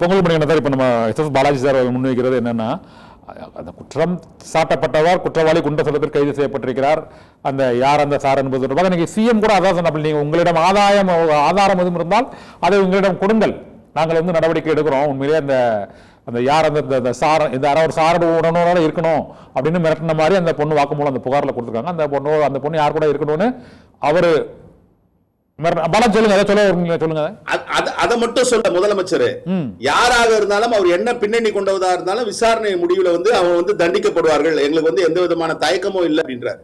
பொங்கல் மணியான தான் இப்போ நம்ம எஸ் பாலாஜி சார் முன்வைக்கிறது என்னன்னா, அந்த குற்றம் சாட்டப்பட்டவர் குற்றவாளி குண்டர் கைது செய்யப்பட்டிருக்கிறார், அந்த யார் அந்த சார் என்பது தொடர்பாக இன்னைக்கு சிஎம் கூட அதான் சொன்ன, நீங்கள் உங்களிடம் ஆதாரம் எதுவும் இருந்தால் அதை உங்களிடம் கொடுங்கள், நாங்கள் வந்து நடவடிக்கை எடுக்கிறோம். உண்மையிலேயே அந்த யார் அந்த சார் இந்த ஒரு சாரோட உடனோட இருக்கணும் அப்படின்னு மிரட்டின மாதிரி அந்த பொண்ணு வாக்குமூலம் அந்த புகாரில் கொடுத்துருக்காங்க. அந்த பொண்ணு யார் கூட இருக்கணும்னு அவரு சொல்லுங்க. அதை மட்டும் சொல்ல முதலமைச்சர் யாராக இருந்தாலும் அவர் என்ன பின்னணி கொண்டதா இருந்தாலும் விசாரணை முடிவுல வந்து அவங்க வந்து தண்டிக்கப்படுவார்கள், எங்களுக்கு வந்து எந்த விதமான தயக்கமும் இல்லை அப்படின்றார்.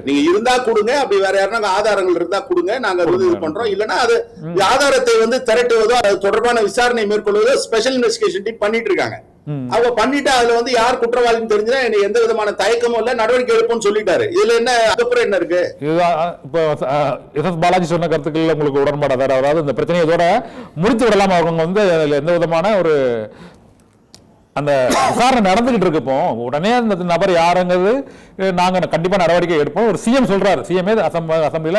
நீங்க இருந்தா கொடுங்க, அப்படி வேற யாருன்னா ஆதாரங்கள் இருந்தா கொடுங்க, நாங்க இது பண்றோம். இல்லைன்னா அது ஆதாரத்தை வந்து திரட்டுவதோ அது தொடர்பான விசாரணை மேற்கொள்வதோ ஸ்பெஷல் இன்வெஸ்டிகேஷன் டீம் பண்ணிட்டு இருக்காங்க. அவங்க பண்ணிட்டு அதுல வந்து யார் குற்றவாளின்னு தெரிஞ்சா எனக்கு எந்த விதமான தயக்கமும் இல்ல, நடவடிக்கை எடுப்போம்னு சொல்லிட்டாரு. இதுல என்ன அதுக்கப்புறம் என்ன இருக்கு? எஸ் பாலாஜி சொன்ன கருத்துக்கள் உங்களுக்கு உடன்பாடு? அதாவது இந்த பிரச்சனையை இதோட முடித்து விடலாம், அவங்க வந்து எந்த விதமான ஒரு அந்த விசாரணை நடந்துகிட்டு இருக்கு. இப்போ உடனே அந்த நபர் யாருங்கிறது நாங்க கண்டிப்பா நடவடிக்கை எடுப்போம் ஒரு சிஎம் சொல்றாரு. சிஎம்ஏ அசம்பிளில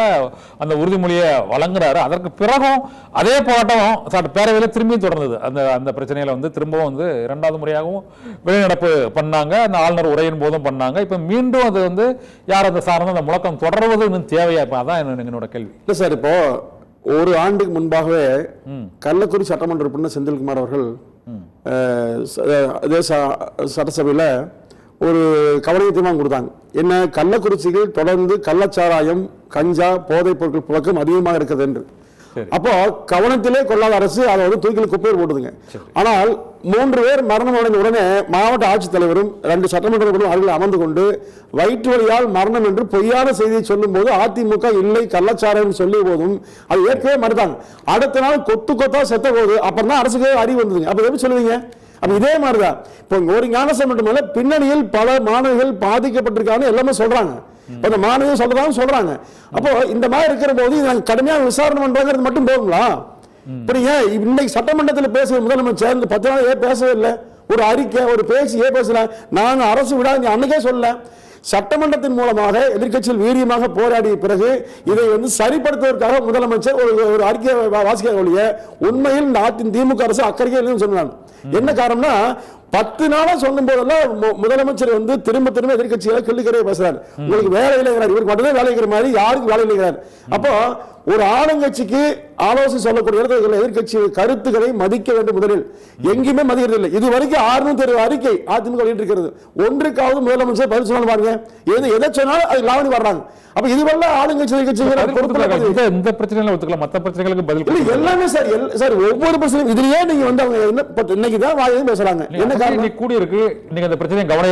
அந்த உறுதிமொழியை வழங்குறாரு. அதற்கு பிறகும் அதே போராட்டம் பேரவையில திரும்பியும் தொடர்ந்தது. அந்த பிரச்சனையில வந்து திரும்பவும் வந்து இரண்டாவது முறையாகவும் வெளிநடப்பு பண்ணாங்க, அந்த ஆளுநர் உரையின் போதும் பண்ணாங்க. இப்ப மீண்டும் அது வந்து யார் அந்த சார்ந்த அந்த முழக்கம் தொடர்வது இன்னும் தேவையா? இப்ப அதான் என்னோட கேள்வி. இல்லை சார், இப்போ ஒரு ஆண்டுக்கு முன்பாகவே கள்ளக்குறிச்சி சட்டமன்ற உறுப்பினர் செந்தில்குமார் அவர்கள் சட்டசபையில் ஒரு கவன தீர்மானம் கொடுத்தாங்க. என்ன, கள்ளக்குறிச்சியில் தொடர்ந்து கள்ளச்சாராயம், கஞ்சா, போதைப் பொருட்கள் புழக்கம் அதிகமாக இருக்குது என்று. அப்போ கவனத்திலே கொள்ளாத அரசு அதை வந்து தூக்கில் குப்பையில் போட்டுதுங்க. ஆனால் 3 பேர் மரணம் அடைந்த உடனே மாவட்ட ஆட்சித்தலைவரும் 2 சட்டமன்ற அருகில் அமர்ந்து கொண்டு வயிற்று வலியால் மரணம் என்று பொய்யான செய்தியை சொல்லும் போது அதிமுக இல்லை கள்ளச்சாரம் சொல்லிய போதும் அது ஏற்கனவே மறுத்தாங்க. அடுத்த நாள் கொத்து கொத்தா செத்த போது அப்புறம் தான் அரசுக்கு அறிவு வந்ததுங்க. அப்ப எப்படி சொல்லுவீங்க? அப்ப இதே மாதிரிதான் இப்போ ஒரு ஞானசம் மட்டுமல்ல, பின்னணியில் பல மாணவிகள் பாதிக்கப்பட்டிருக்காங்க எல்லாமே சொல்றாங்க. அந்த மாணவிகள் சொல்றாங்க. அப்போ இந்த மாதிரி இருக்கிற போது நாங்கள் கடுமையாக விசாரணை பண்றாங்கிறது மட்டும் போதுங்களா? இப்படிங்க இன்னைக்கு சட்டமன்றத்தில் பேசுற முதலமைச்சர் இந்த 10 நாள் ஏன் பேசவே இல்லை? ஒரு அறிக்கை ஒரு பேச்சு ஏன் பேசல? நாங்கள் அரசு விடாது அன்னைக்கே சொல்லல. சட்டமன்றத்தின் மூலமாக எதிர்க்கட்சியில் வீரியமாக போராடிய பிறகு இதை வந்து சரிப்படுத்துவதற்காக முதலமைச்சர் ஒரு அறிக்கை வாசிக்க ஒழிய உண்மையில் நாட்டின் திமுக அரசு அக்கறையே இல்லைன்னு சொன்னாங்க. என்ன காரணம்னா 10 நாளா சொல்லும் போதெல்லாம் முதலமைச்சர் வந்து திரும்ப எதிர்க்கட்சிகளை கிள்ளுக்கரையை பேசுறாரு. உங்களுக்கு வேலை இல்லைங்கிறார், இவருக்கு மட்டும்தான் வேலை இருக்கிற மாதிரி யாருக்கு வேலை இல்லைங்கிறார். அப்போ ஒரு ஆளுங்கட்சிக்கு ஆலோசனை சொல்லக்கூடிய இடத்துல எதிர்க்கட்சி கருத்துக்களை மதிக்க வேண்டும். முதலில் எங்கேயுமே மதிக்கிறது இல்லை. இது வரைக்கும் 660 அறிக்கை அதிமுக வெளியிட்டிருக்கிறது. ஒன்றுக்காவது முதலமைச்சர் பதில் சொன்னாலும் பாருங்க, எதை சொன்னாலும் அது லாவணி வர்றாங்க. அப்ப இதுவெல்லாம் ஆளுங்கட்சி இந்த பிரச்சனைகளை ஒத்துக்கலாம், மற்ற பிரச்சனைகளுக்கு பதில் எல்லாமே சார் ஒவ்வொரு பிரச்சனையும் இதுலயே நீங்க வந்து அவங்க இன்னைக்கு தான் வாயிலும் பேசுறாங்க. என்ன காரணம்? கூடி இருக்கு நீங்க அந்த பிரச்சனையை கவனம்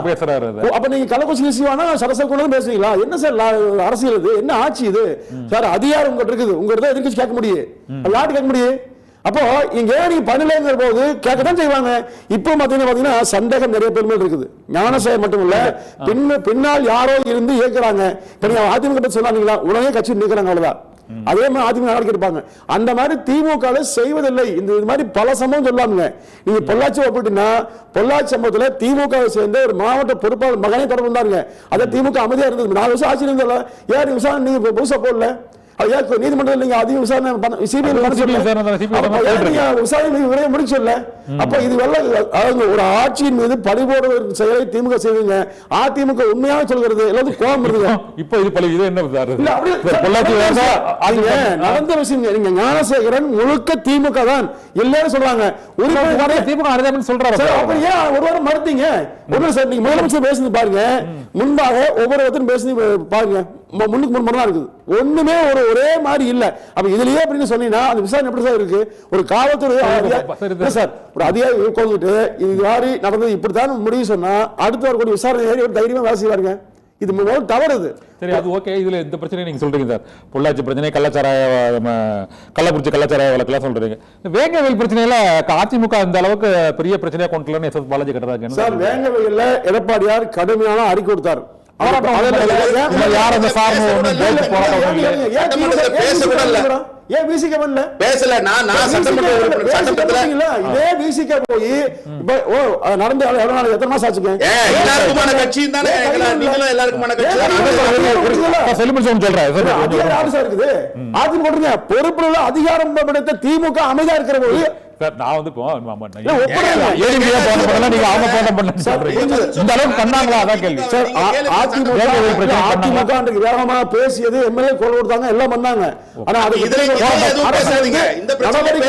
பேசுறாரு. அப்ப நீங்க கள்ளக்குறிச்சி விஷயம்னா சரசல் கொண்டு பேசுவீங்களா? என்ன சார் அரசியல் இது? என்ன ஆட்சி இது சார்? அதிகாரம் உங்ககிட்ட இருக்குது, உங்ககிட்ட எதிர்க்கட்சி கேட்க முடியும், நாட்டு கேட்க முடியும். அப்போ இங்க நீங்க பண்ணலைங்கிற போது கேட்கத்தான் செய்வாங்க. இப்போ பாத்தீங்கன்னா சந்தேகம் நிறைய பேர் மேல் இருக்குது. ஞானசேகர் மட்டும் இல்ல, பின்னால் யாரோ இருந்து இயக்குறாங்க. இப்ப நீங்க அதிமுக சொல்லாங்களா, உடனே கட்சி நீக்கிறாங்க, அவ்வளவுதான். அதே மாதிரி அதிமுக நடவடிக்கை எடுப்பாங்க. அந்த மாதிரி திமுக செய்வதில்லை. இந்த மாதிரி பல சம்பவம் சொல்லாமுங்க. நீங்க பொள்ளாச்சி ஒப்பிட்டீங்கன்னா பொள்ளாச்சி சம்பவத்தில் திமுக சேர்ந்த ஒரு மாவட்ட பொறுப்பாளர் மகனை தொடர்பு இருந்தாருங்க. அதை திமுக அமைதியா இருந்தது. 4 வருஷம் ஆட்சியில் இருந்தல, ஏன் விசாரணை நீங்க புதுசா போடல? நீதிமன்றத்தில் நீங்க அதிக விசாரணை விசாரணை முடிச்சல. அப்ப இது ஒரு ஆட்சியின் மீது பழிபோடுற செயலை திமுக செய்வீங்க. அதிமுக உண்மையாக சொல்கிறது எல்லாத்தையும் கோபம் வருது. இப்ப இது என்ன நடந்த விஷயம்? நீங்க ஞானசேகரன் முழுக்க திமுக தான் இல்லைன்னு சொல்றாங்க. திமுக சொல்றாரு. ஏன் ஒரு வாரம் மறுத்தீங்க? ஒண்ணு சார், நீங்க முதலமைச்சர் பேசுறது பாருங்க, முன்பாக ஒவ்வொருத்தரும் பேசுறது பாருங்க, முன்னுக்கு முன் இருக்குது. ஒண்ணுமே ஒரே மாதிரி இல்ல. அப்ப இதுலயே அப்படின்னு சொன்னீங்கன்னா அந்த விசாரணை எப்படி சார் இருக்கு? ஒரு காவல்துறை சார் ஒரு அதிகாரி உட்கார்ந்துட்டு இது மாதிரி நடந்தது இப்படித்தான் முடிவு சொன்னா அடுத்து வரக்கூடிய விசாரணை தைரியமா வேலை செய்வாருங்க. இது முதல் தவறு. சரி, அது ஓகே. இதுல இந்த பிரச்சனை நீங்க சொல்றீங்க சார், பொள்ளாச்சி பிரச்சனை, கள்ளக்குறிச்சி கள்ளச்சாராய வழக்கெல்லாம் சொல்றீங்க. வேங்கவேல் பிரச்சனையில அதிமுக இந்த அளவுக்கு பெரிய பிரச்சனையா கொண்டு எஸ் பாலாஜி கட்டுறாங்க சார். வேங்கவேல்ல எடப்பாடியார் கடுமையான அறிக்கை கொடுத்தார். ஏன் விசிக பண்ணல? பேசல. நான் சட்டமன்ற உறுப்பினர் சட்டமன்றத்துல இதே விசிக போய் இப்ப நடந்து எவ்வளவு நாள், எத்தனை மாசம் ஆச்சுங்க? எல்லாருக்குமான கட்சி தானே, நீங்களும் எல்லாருக்குமான கட்சி இருக்குது. ஆட்சி போட்டுருங்க. பொறுப்புல அதிகாரம் படைத்த திமுக அமைதியா இருக்கிற போது நான் வந்து அதிமுக வேகமா பேசியது, எம்எல்ஏ கொலை கொடுத்தாங்க, எல்லாம் பண்ணாங்க. ஆனா அது இதுல நடவடிக்கை